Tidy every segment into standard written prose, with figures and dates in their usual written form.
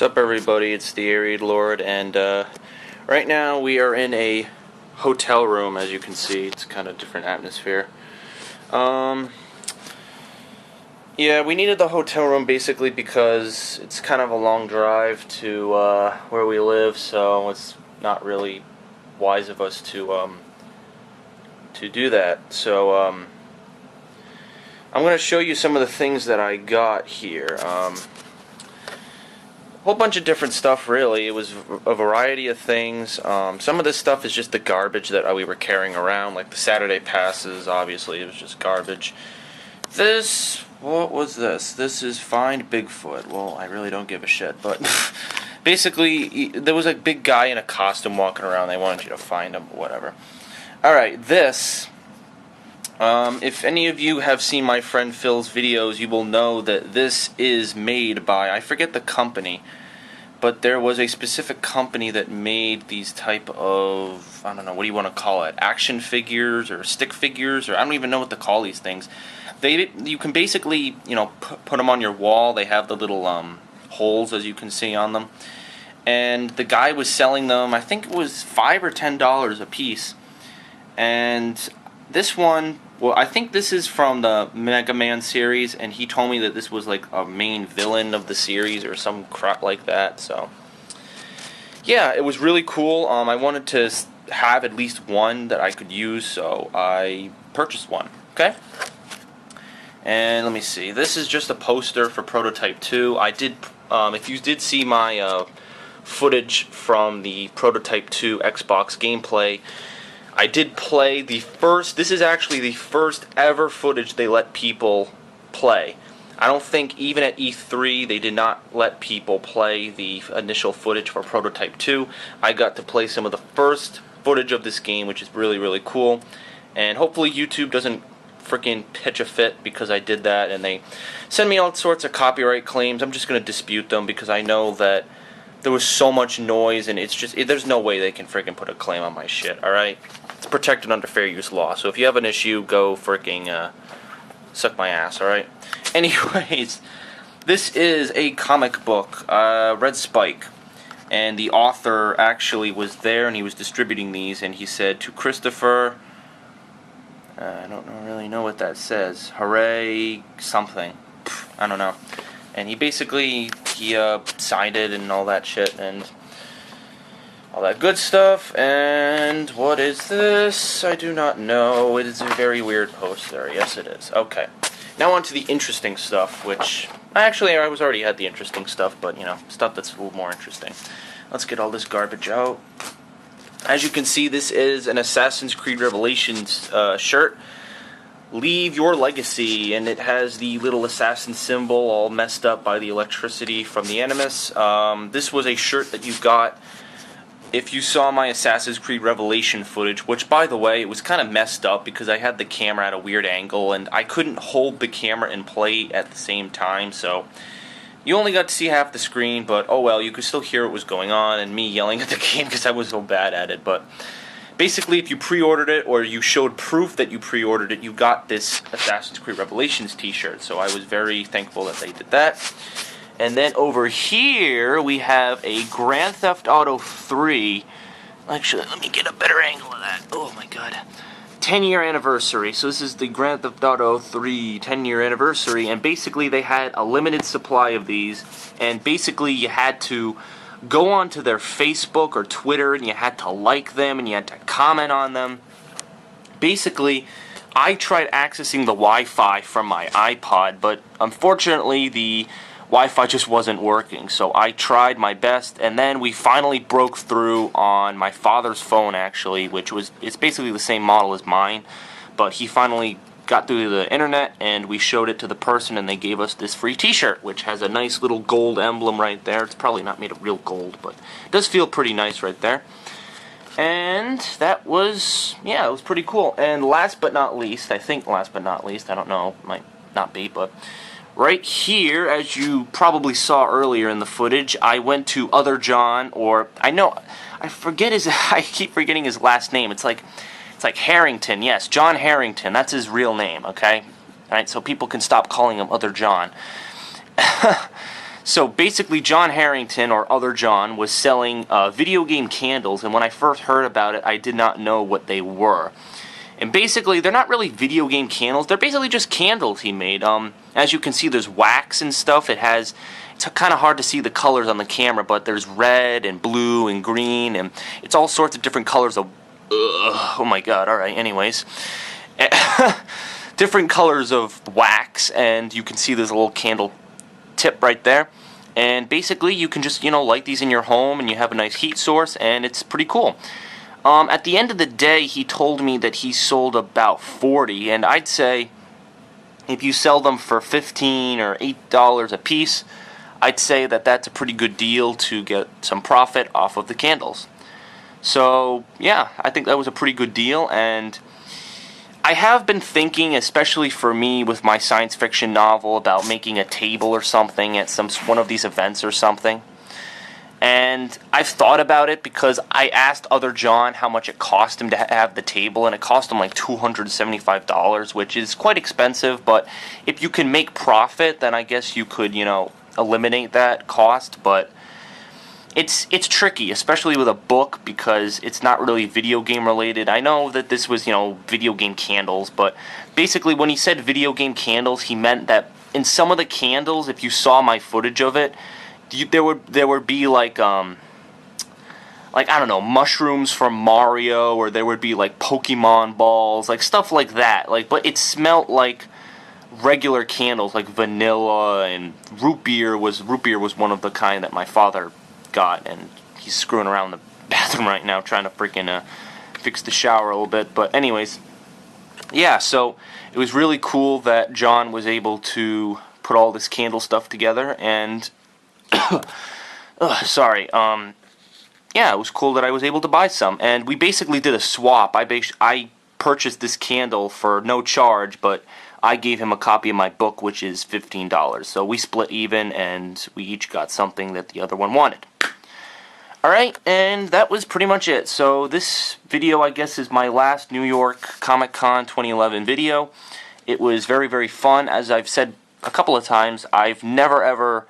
What's up, everybody? It's TheAireaidLord, and right now we are in a hotel room. As you can see, it's kind of different atmosphere. Yeah, we needed the hotel room basically because it's kind of a long drive to where we live, so it's not really wise of us to do that. So I'm going to show you some of the things that I got here. A whole bunch of different stuff, really. It was a variety of things. Some of this stuff is just the garbage that we were carrying around, like the Saturday passes. Obviously, it was just garbage. What was this? This is Find Bigfoot. Well, I really don't give a shit, but basically, there was a big guy in a costume walking around. They wanted you to find him, whatever. Alright, this... if any of you have seen my friend Phil's videos, you will know that this is made by, I forget the company, but there was a specific company that made these type of, I don't know, what do you want to call it, action figures or stick figures, or I don't even know what to call these things. You can basically, you know, put them on your wall. They have the little holes, as you can see on them. And the guy was selling them, I think it was $5 or $10 a piece. And this one, well, I think this is from the Mega Man series, and he told me that this was like a main villain of the series or some crap like that. So, yeah, it was really cool. I wanted to have at least one that I could use, so I purchased one. Okay? And let me see. This is just a poster for Prototype 2. I did, if you did see my footage from the Prototype 2 Xbox gameplay, I did play the first, this is actually the first ever footage they let people play. I don't think even at E3 they did not let people play the initial footage for Prototype 2. I got to play some of the first footage of this game, which is really, really cool. And hopefully YouTube doesn't freaking pitch a fit because I did that, and they send me all sorts of copyright claims. I'm just going to dispute them because I know that there was so much noise, and it's just, there's no way they can freaking put a claim on my shit, alright? It's protected under fair use law, so if you have an issue, go freaking suck my ass, alright? Anyways, this is a comic book, Red Spike, and the author actually was there, and he was distributing these, and he said to Christopher, I don't really know what that says, hooray something, I don't know. And he basically, signed it and all that shit, and all that good stuff. And what is this? I do not know. It is a very weird poster. Yes, it is. Okay. Now on to the interesting stuff, which, actually, I already had the interesting stuff, but, you know, stuff that's a little more interesting. Let's get all this garbage out. As you can see, this is an Assassin's Creed Revelations shirt. Leave your legacy, and it has the little assassin symbol all messed up by the electricity from the Animus. This was a shirt that you got if you saw my Assassin's Creed Revelation footage, which, by the way, it was kind of messed up because I had the camera at a weird angle, and I couldn't hold the camera and play at the same time, so you only got to see half the screen, but oh well, you could still hear what was going on, and me yelling at the game because I was so bad at it, but basically, if you pre-ordered it, or you showed proof that you pre-ordered it, you got this Assassin's Creed Revelations t-shirt, so I was very thankful that they did that. And then over here, we have a Grand Theft Auto 3. Actually, let me get a better angle of that. Oh my god. 10-year anniversary. So this is the Grand Theft Auto 3 10-year anniversary, and basically they had a limited supply of these, and basically you had to go onto their Facebook or Twitter, and you had to like them, and you had to comment on them. Basically, I tried accessing the Wi-Fi from my iPod, but unfortunately the Wi-Fi just wasn't working, so I tried my best, and then we finally broke through on my father's phone, actually, it's basically the same model as mine, but he finally got through the internet, and we showed it to the person, and they gave us this free t-shirt, which has a nice little gold emblem right there. It's probably not made of real gold, but it does feel pretty nice right there. And that was, yeah, it was pretty cool. And last but not least, I think last but not least, I don't know, might not be, but right here, as you probably saw earlier in the footage, I went to Other John, or I keep forgetting his last name. It's like Harrington, yes, John Harrington, that's his real name, okay? Alright, so people can stop calling him Other John. So basically, John Harrington, or Other John, was selling video game candles, and when I first heard about it, I did not know what they were. And basically, they're not really video game candles. They're basically just candles he made. As you can see, there's wax and stuff. It's kind of hard to see the colors on the camera, but there's red and blue and green, and it's all sorts of different colors of... oh my god, alright, anyways. Different colors of wax, and you can see there's a little candle tip right there. And basically, you can just, light these in your home, and you have a nice heat source, and it's pretty cool. At the end of the day, he told me that he sold about 40, and I'd say if you sell them for $15 or $8 a piece, I'd say that that's a pretty good deal to get some profit off of the candles. So, yeah, I think that was a pretty good deal, and I have been thinking, especially for me with my science fiction novel, about making a table or something at one of these events or something. And I've thought about it because I asked Other John how much it cost him to have the table, and it cost him like $275, which is quite expensive, but if you can make profit, then I guess you could, eliminate that cost, but it's tricky, especially with a book, because it's not really video game related. I know that this was, video game candles, but basically when he said video game candles, he meant that in some of the candles, if you saw my footage of it, there would be like I don't know, mushrooms from Mario, or there would be like Pokemon balls, like stuff like that. But it smelled like regular candles, like vanilla, and root beer was one of the kind that my father got, and he's screwing around in the bathroom right now trying to freaking fix the shower a little bit. But anyways, yeah, so it was really cool that John was able to put all this candle stuff together, and sorry, yeah, it was cool that I was able to buy some, and we basically did a swap. I purchased this candle for no charge, but I gave him a copy of my book, which is $15, so we split even, and we each got something that the other one wanted. Alright, and that was pretty much it. So this video, I guess, is my last New York Comic Con 2011 video. It was very, very fun. As I've said a couple of times, I've never ever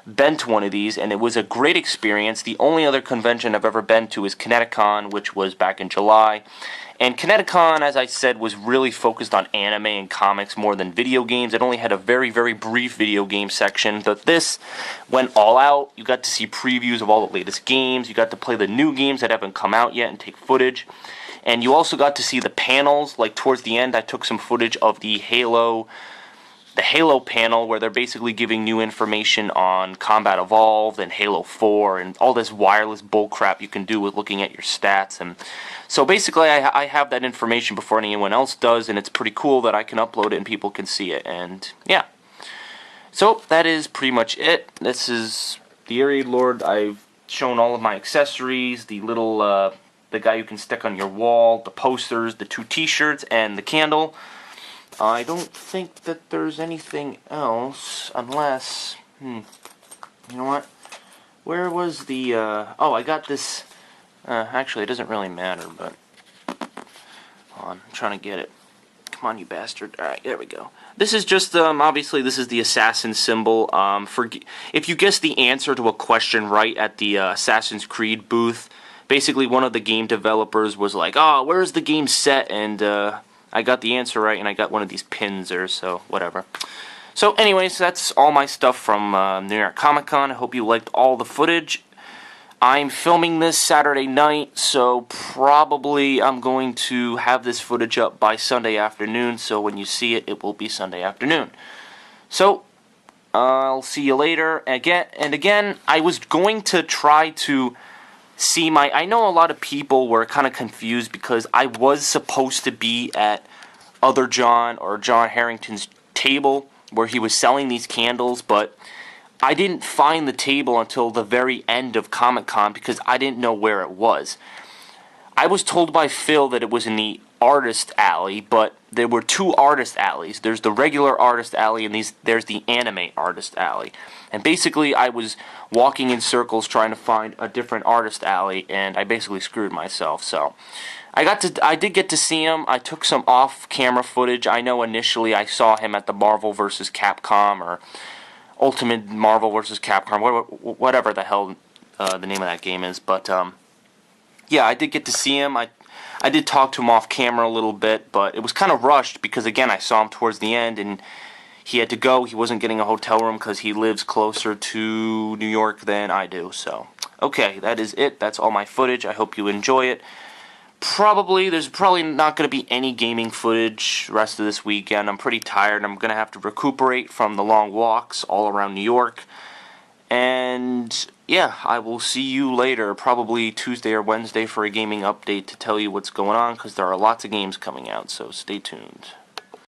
been to one of these, and it was a great experience. The only other convention I've ever been to is Kineticon, which was back in July. And Kineticon, as I said, was really focused on anime and comics more than video games. It only had a very, very brief video game section. But this went all out. You got to see previews of all the latest games. You got to play the new games that haven't come out yet and take footage. And you also got to see the panels. Like towards the end, I took some footage of the Halo panel, where they're basically giving new information on Combat Evolved and Halo 4 and all this wireless bullcrap you can do with looking at your stats. And so basically I have that information before anyone else does, and it's pretty cool that I can upload it and people can see it. And yeah, so that is pretty much it. This is TheAireaidLord. I've shown all of my accessories, the little the guy you can stick on your wall, the posters, the 2 t-shirts, and the candle. I don't think that there's anything else, unless, you know what, where was the, oh, I got this, actually, it doesn't really matter, but, hold on, I'm trying to get it. Come on, you bastard. Alright, there we go. This is just, obviously, this is the assassin symbol. If you guess the answer to a question right at the Assassin's Creed booth, basically one of the game developers was like, oh, where's the game set, and, I got the answer right, and I got one of these pins there, so whatever. So anyways, that's all my stuff from New York Comic Con. I hope you liked all the footage. I'm filming this Saturday night, so probably I'm going to have this footage up by Sunday afternoon, so when you see it, it will be Sunday afternoon. So, I'll see you later. Again, I was going to try to see I know a lot of people were kind of confused because I was supposed to be at Other John, or John Harrington's table where he was selling these candles, but I didn't find the table until the very end of Comic-Con because I didn't know where it was. I was told by Phil that it was in the artist alley, but there were 2 artist alleys. There's the regular artist alley, and there's the anime artist alley. And basically, I was walking in circles trying to find a different artist alley, and I basically screwed myself. So, I did get to see him. I took some off-camera footage. I know initially I saw him at the Marvel vs. Capcom Ultimate Marvel vs. Capcom, whatever the hell the name of that game is. But yeah, I did get to see him. I did talk to him off camera a little bit, but it was kind of rushed because, again, I saw him towards the end, and he had to go. He wasn't getting a hotel room because he lives closer to New York than I do. So, okay, that is it. That's all my footage. I hope you enjoy it. There's probably not going to be any gaming footage the rest of this weekend. I'm pretty tired. I'm going to have to recuperate from the long walks all around New York. And yeah, I will see you later, probably Tuesday or Wednesday, for a gaming update to tell you what's going on, because there are lots of games coming out, so stay tuned.